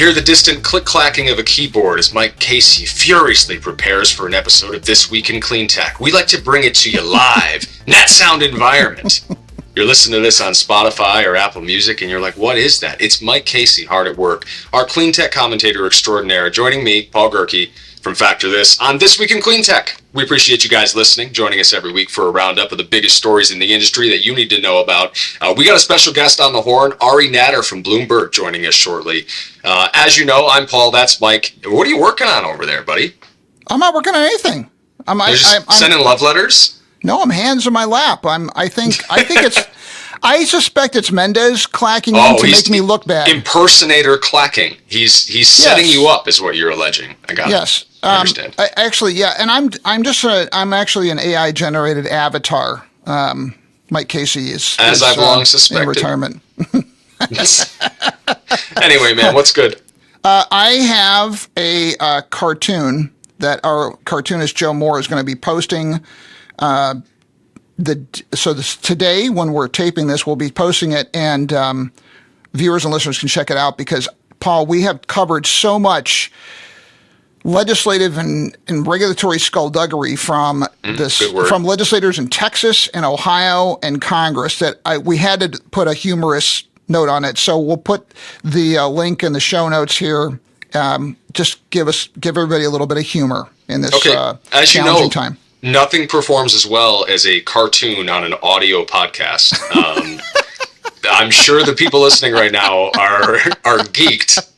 hear the distant click-clacking of a keyboard as Mike Casey furiously prepares for an episode of This Week in Cleantech. We like to bring it to you live, net sound environment. You're listening to this on Spotify or Apple Music, and you're like, what is that? It's Mike Casey hard at work, our Cleantech commentator extraordinaire, joining me, Paul Gerke, from Factor This on This Week in Cleantech. We appreciate you guys listening, joining us every week for a roundup of the biggest stories in the industry that you need to know about. We got a special guest on the horn, Ari Natter from Bloomberg, joining us shortly. As you know, I'm Paul, that's Mike. What are you working on over there, buddy? I'm not working on anything. I'm sending love letters? No, I'm hands in my lap. I suspect it's Mendez clacking in to make me look bad. Impersonator clacking. He's setting you up, is what you're alleging. I got it. Yes. Understand. And I'm actually an AI generated avatar. Mike Casey is I've long suspected, in retirement. Anyway, man, what's good? I have a cartoon that our cartoonist Joe Moore is going to be posting. Today, when we're taping this, we'll be posting it, and viewers and listeners can check it out because, Paul, we have covered so much legislative and regulatory skullduggery from legislators in Texas and Ohio and Congress that we had to put a humorous note on it. So we'll put the link in the show notes here. Just give everybody a little bit of humor in this challenging time. Nothing performs as well as a cartoon on an audio podcast. I'm sure the people listening right now are geeked.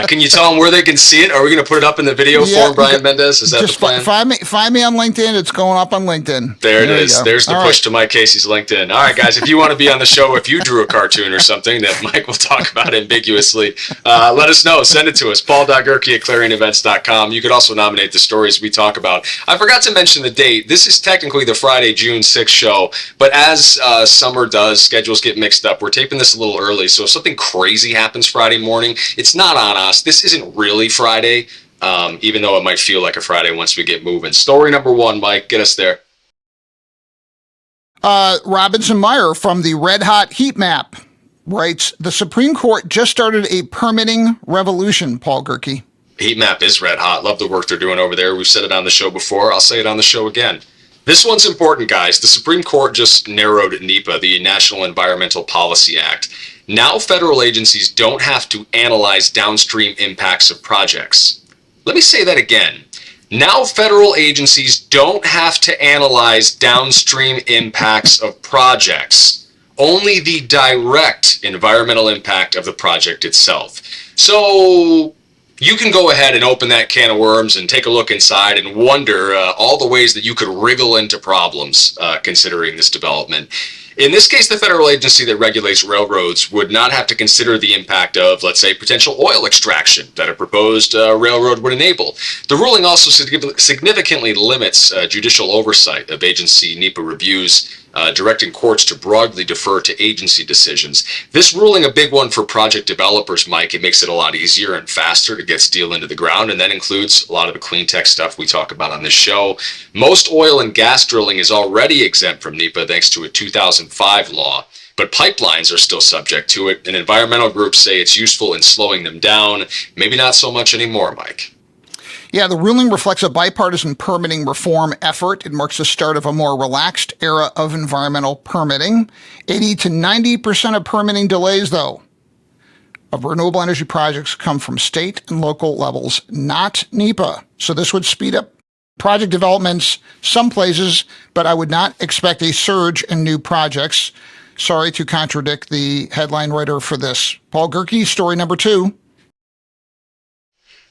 Can you tell them where they can see it? Are we going to put it up in the video form, Brian Mendez? Is that the plan? Find me on LinkedIn. It's going up on LinkedIn. There it is. There's the push to Mike Casey's LinkedIn. All right, guys, if you want to be on the show, if you drew a cartoon or something that Mike will talk about ambiguously, let us know. Send it to us, paul.gerke@clarionevents.com. You could also nominate the stories we talk about. I forgot to mention the date. This is technically the Friday, June 6th show, but as summer does, schedules get mixed up. We're taping this a little early, so if something crazy happens Friday morning, it's not on us. This isn't really Friday, even though it might feel like a Friday once we get moving. Story number one, Mike, get us there. Robinson Meyer from the Red Hot Heat Map writes, the Supreme Court just started a permitting revolution, Paul Gerke. Heat Map is red hot. Love the work they're doing over there. We've said it on the show before. I'll say it on the show again. This one's important, guys. The Supreme Court just narrowed NEPA, the National Environmental Policy Act. Now federal agencies don't have to analyze downstream impacts of projects. Let me say that again. Now federal agencies don't have to analyze downstream impacts of projects, only the direct environmental impact of the project itself. So you can go ahead and open that can of worms and take a look inside and wonder all the ways that you could wriggle into problems considering this development. In this case, the federal agency that regulates railroads would not have to consider the impact of, let's say, potential oil extraction that a proposed railroad would enable. The ruling also significantly limits judicial oversight of agency NEPA reviews, directing courts to broadly defer to agency decisions. This ruling, a big one for project developers, Mike. It makes it a lot easier and faster to get steel into the ground, and that includes a lot of the clean tech stuff we talk about on this show. Most oil and gas drilling is already exempt from NEPA thanks to a 2005 law, but pipelines are still subject to it, and environmental groups say it's useful in slowing them down. Maybe not so much anymore, Mike. Yeah, the ruling reflects a bipartisan permitting reform effort. It marks the start of a more relaxed era of environmental permitting. 80 to 90% of permitting delays, though, of renewable energy projects come from state and local levels, not NEPA. So this would speed up project developments some places, but I would not expect a surge in new projects. Sorry to contradict the headline writer for this. Paul Gerke, story number two.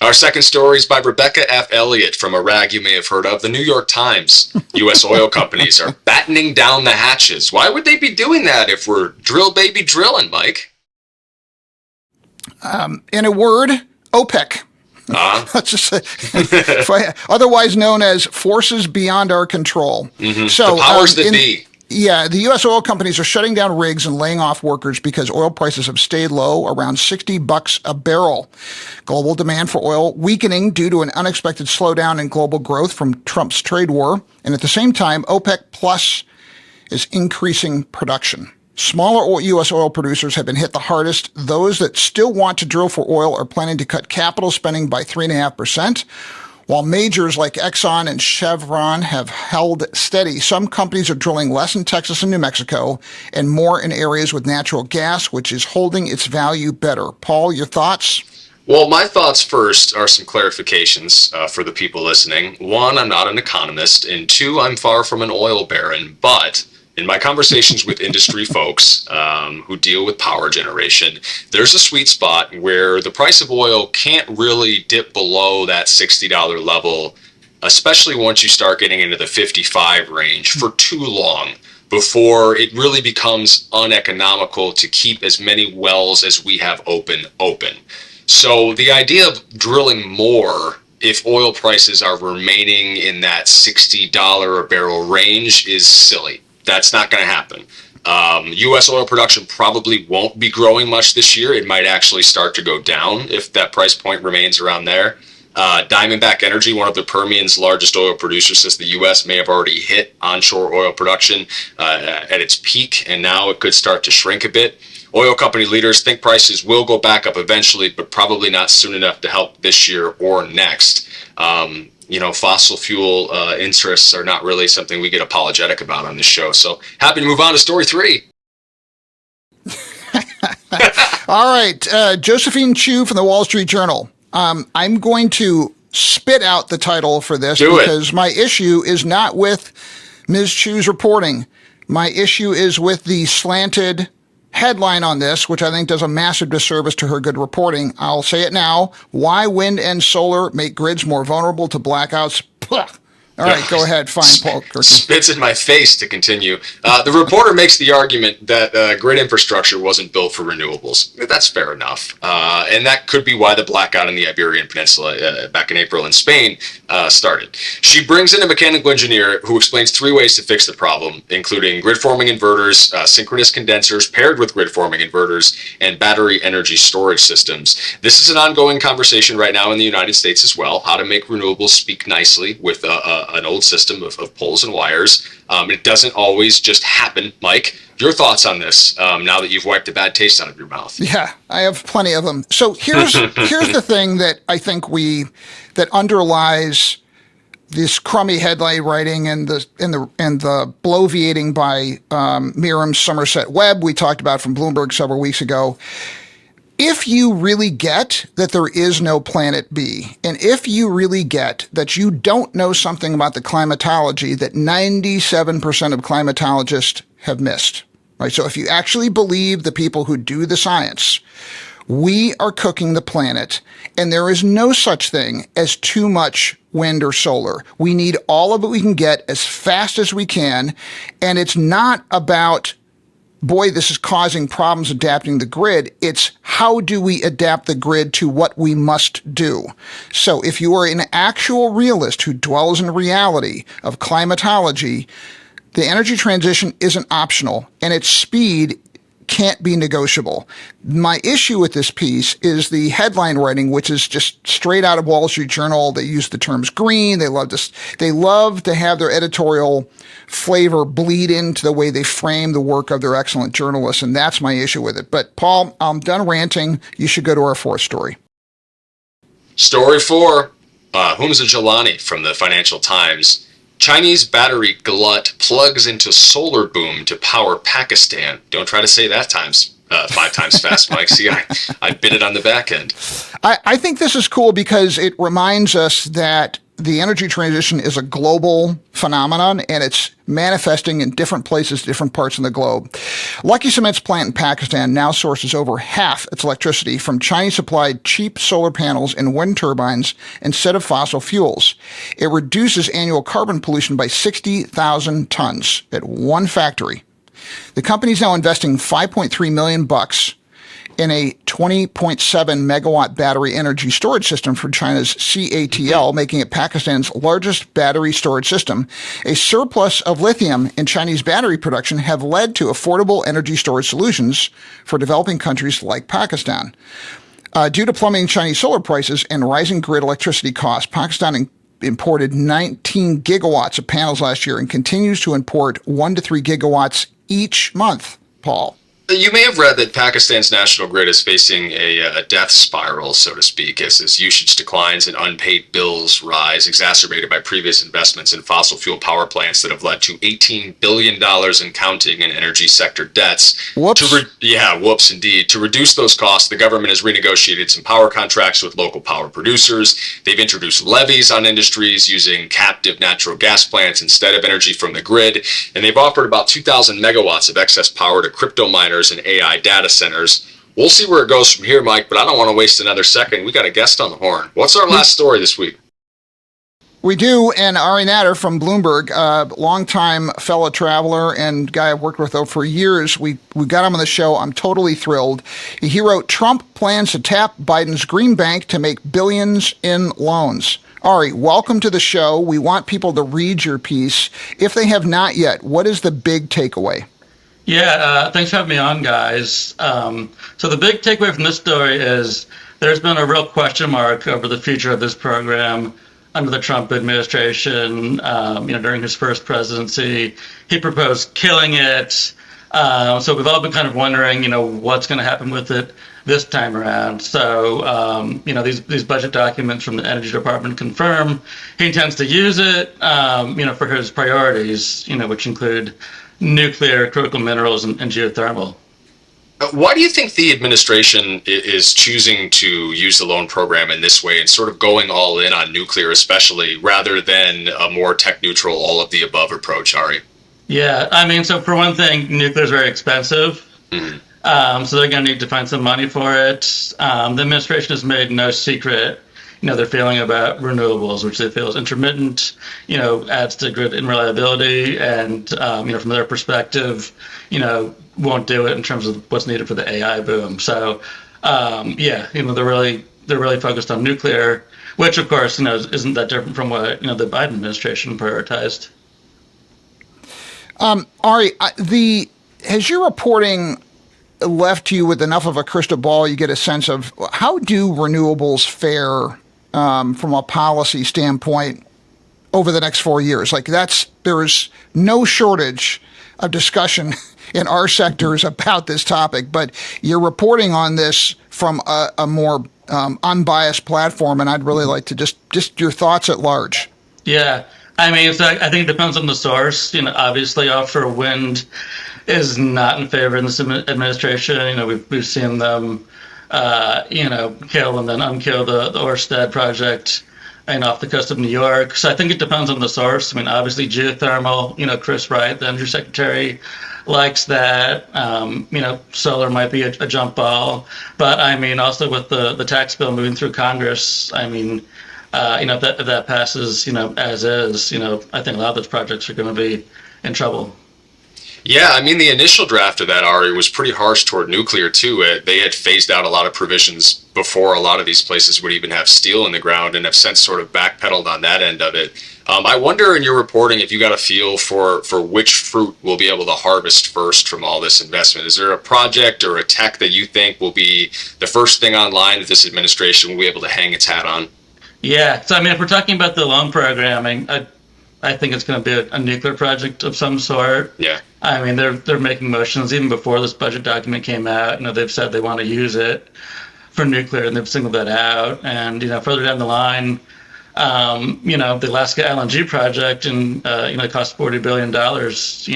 Our second story is by Rebecca F. Elliott from a rag you may have heard of, the New York Times. U.S. oil companies are battening down the hatches. Why would they be doing that if we're drill baby drilling, Mike? In a word, OPEC. Let's just say, otherwise known as forces beyond our control. Mm-hmm. So, the powers that be. Yeah, the U.S. oil companies are shutting down rigs and laying off workers because oil prices have stayed low, around $60 a barrel. Global demand for oil weakening due to an unexpected slowdown in global growth from Trump's trade war. And at the same time, OPEC Plus is increasing production. Smaller U.S. oil producers have been hit the hardest. Those that still want to drill for oil are planning to cut capital spending by 3.5%, while majors like Exxon and Chevron have held steady. Some companies are drilling less in Texas and New Mexico and more in areas with natural gas, which is holding its value better. Paul, your thoughts? Well, my thoughts first are some clarifications for the people listening. One, I'm not an economist, and two, I'm far from an oil baron. But in my conversations with industry folks who deal with power generation, there's a sweet spot where the price of oil can't really dip below that $60 level, especially once you start getting into the 55 range for too long, before it really becomes uneconomical to keep as many wells as we have open. So the idea of drilling more if oil prices are remaining in that $60 a barrel range is silly. That's not going to happen. U.S. oil production probably won't be growing much this year. It might actually start to go down if that price point remains around there. Diamondback Energy, one of the Permian's largest oil producers, says the U.S. may have already hit onshore oil production at its peak, and now it could start to shrink a bit. Oil company leaders think prices will go back up eventually, but probably not soon enough to help this year or next. Fossil fuel interests are not really something we get apologetic about on this show. So happy to move on to story 3. All right. Josephine Chu from the Wall Street Journal. I'm going to spit out the title for this because my issue is not with Ms. Chu's reporting. My issue is with the slanted headline on this, which I think does a massive disservice to her good reporting. I'll say it now. Why wind and solar make grids more vulnerable to blackouts? Puh. All right, go ahead. Fine, Paul. Spits in my face to continue. The reporter makes the argument that grid infrastructure wasn't built for renewables. That's fair enough. And that could be why the blackout in the Iberian Peninsula back in April in Spain started. She brings in a mechanical engineer who explains 3 ways to fix the problem, including grid-forming inverters, synchronous condensers paired with grid-forming inverters, and battery energy storage systems. This is an ongoing conversation right now in the United States as well, how to make renewables speak nicely with an old system of poles and wires. It doesn't always just happen. Mike, your thoughts on this now that you've wiped the bad taste out of your mouth? Yeah, I have plenty of them. So here's the thing that I think that underlies this crummy headline writing and the bloviating by Miriam Somerset Webb we talked about from Bloomberg several weeks ago. If you really get that there is no planet B, and if you really get that you don't know something about the climatology that 97% of climatologists have missed, right? So if you actually believe the people who do the science, we are cooking the planet, and there is no such thing as too much wind or solar. We need all of it we can get as fast as we can, and it's not about boy, this is causing problems adapting the grid. It's how do we adapt the grid to what we must do? So if you are an actual realist who dwells in reality of climatology, the energy transition isn't optional, and its speed can't be negotiable. My issue with this piece is the headline writing, which is just straight out of Wall Street Journal. They use the terms green. They love to have their editorial flavor bleed into the way they frame the work of their excellent journalists, and that's my issue with it. But Paul, I'm done ranting. You should go to our 4th story. Story 4, Humza Jalani from the Financial Times. Chinese battery glut plugs into solar boom to power Pakistan. Don't try to say that 5 times fast, Mike. See, I bit it on the back end. I think this is cool because it reminds us that the energy transition is a global phenomenon, and it's manifesting in different places, different parts of the globe. Lucky Cement's plant in Pakistan now sources over half its electricity from Chinese-supplied cheap solar panels and wind turbines instead of fossil fuels. It reduces annual carbon pollution by 60,000 tons at one factory. The company is now investing $5.3 million in a 20.7 megawatt battery energy storage system for China's CATL, making it Pakistan's largest battery storage system. A surplus of lithium in Chinese battery production have led to affordable energy storage solutions for developing countries like Pakistan. Due to plummeting Chinese solar prices and rising grid electricity costs, Pakistan imported 19 gigawatts of panels last year and continues to import 1 to 3 gigawatts each month. Paul? You may have read that Pakistan's national grid is facing a death spiral, so to speak, as usage declines and unpaid bills rise, exacerbated by previous investments in fossil fuel power plants that have led to $18 billion and counting in energy sector debts. Whoops. Whoops, indeed. To reduce those costs, the government has renegotiated some power contracts with local power producers. They've introduced levies on industries using captive natural gas plants instead of energy from the grid, and they've offered about 2,000 megawatts of excess power to crypto miners and AI data centers. We'll see where it goes from here, Mike, but I don't want to waste another second. We got a guest on the horn. What's our last story this week? We do, and Ari Natter from Bloomberg, longtime fellow traveler and guy I've worked with for years. We got him on the show. I'm totally thrilled. He wrote, Trump plans to tap Biden's green bank to make billions in loans. Ari, welcome to the show. We want people to read your piece. If they have not yet, what is the big takeaway? Yeah, thanks for having me on, guys. So the big takeaway from this story is there's been a real question mark over the future of this program under the Trump administration. During his first presidency, he proposed killing it. So we've all been kind of wondering, what's going to happen with it this time around. So, these budget documents from the Energy Department confirm he intends to use it, for his priorities, which include nuclear, critical minerals, and geothermal. Why do you think the administration is choosing to use the loan program in this way and sort of going all in on nuclear especially, rather than a more tech-neutral, all-of-the-above approach, Ari? Yeah, so for one thing, nuclear is very expensive. Mm-hmm. So they're going to need to find some money for it. The administration has made no secret their feeling about renewables, which they feel is intermittent, adds to grid unreliability, and, from their perspective, won't do it in terms of what's needed for the AI boom. So, they're really focused on nuclear, which, of course, isn't that different from what, the Biden administration prioritized. Ari, has your reporting left you with enough of a crystal ball you get a sense of how do renewables fare from a policy standpoint over the next 4 years? There's no shortage of discussion in our sectors about this topic, but you're reporting on this from a more unbiased platform, and I'd really like to just your thoughts at large. Yeah, I think it depends on the source. Obviously offshore wind is not in favor in this administration. We've seen them kill and then unkill the Ørsted project off the coast of New York. So I think it depends on the source. Obviously geothermal, Chris Wright, the energy secretary, likes that. Solar might be a jump ball. But also with the tax bill moving through Congress, if that passes, as is, I think a lot of those projects are going to be in trouble. Yeah, the initial draft of that, Ari, was pretty harsh toward nuclear, too. They had phased out a lot of provisions before a lot of these places would even have steel in the ground, and have since sort of backpedaled on that end of it. I wonder in your reporting if you got a feel for which fruit we'll be able to harvest first from all this investment. Is there a project or a tech that you think will be the first thing online that this administration will be able to hang its hat on? Yeah, so if we're talking about the loan programming, I think it's going to be a nuclear project of some sort. Yeah. They're making motions even before this budget document came out. They've said they want to use it for nuclear, and they've singled that out. And further down the line, the Alaska LNG project, and it cost $40 billion.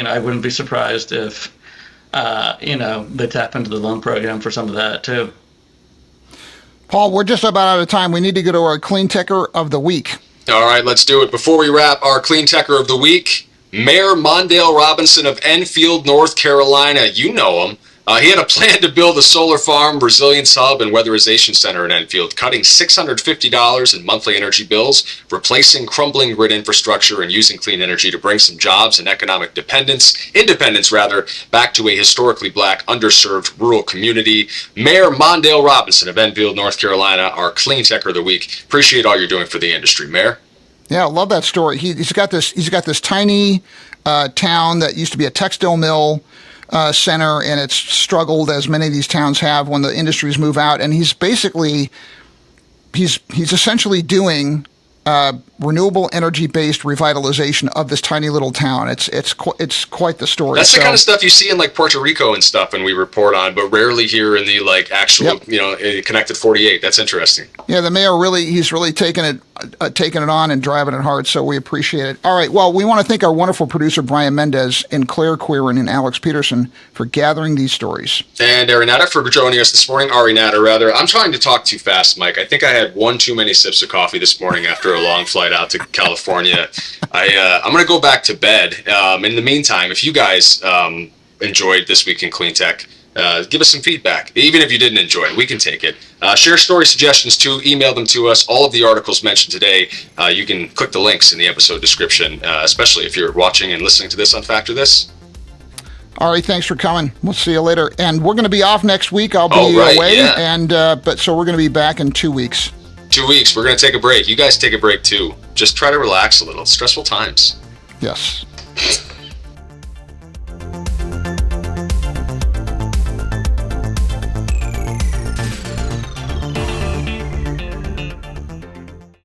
I wouldn't be surprised if they tap into the loan program for some of that too. Paul, we're just about out of time. We need to go to our Cleantecher of the week. All right, let's do it. Before we wrap, our Cleantecher of the week, Mayor Mondale Robinson of Enfield, North Carolina. You know him. He had a plan to build a solar farm, resilience hub, and weatherization center in Enfield, cutting $650 in monthly energy bills, replacing crumbling grid infrastructure, and using clean energy to bring some jobs and economic independence, back to a historically black, underserved rural community. Mayor Mondale Robinson of Enfield, North Carolina, our Cleantecher of the week. Appreciate all you're doing for the industry, Mayor. Yeah, I love that story. He's got this tiny town that used to be a textile mill center, and it's struggled, as many of these towns have, when the industries move out. And he's essentially doing renewable energy-based revitalization of this tiny little town. It's quite the story. That's the kind of stuff you see in like Puerto Rico and stuff, and we report on, but rarely here in the like actual, connected 48. That's interesting. Yeah, the mayor he's really taking it on and driving it hard, so we appreciate it. All right, well, we want to thank our wonderful producer, Brian Mendez, and Claire Quirin and Alex Peterson for gathering these stories. And Ari Natter for joining us this morning. Ari Natter, rather. I'm trying to talk too fast, Mike. I think I had one too many sips of coffee this morning after a long flight out to California. I'm going to go back to bed. In the meantime, if you guys enjoyed This Week in Cleantech, give us some feedback. Even if you didn't enjoy it, we can take it. Share story suggestions too. Email them to us. All of the articles mentioned today, you can click the links in the episode description, especially if you're watching and listening to this on Factor This. Ari, thanks for coming. We'll see you later. And we're going to be off next week. I'll be away, and so we're going to be back in 2 weeks. 2 weeks. We're going to take a break. You guys take a break too. Just try to relax a little. Stressful times. Yes.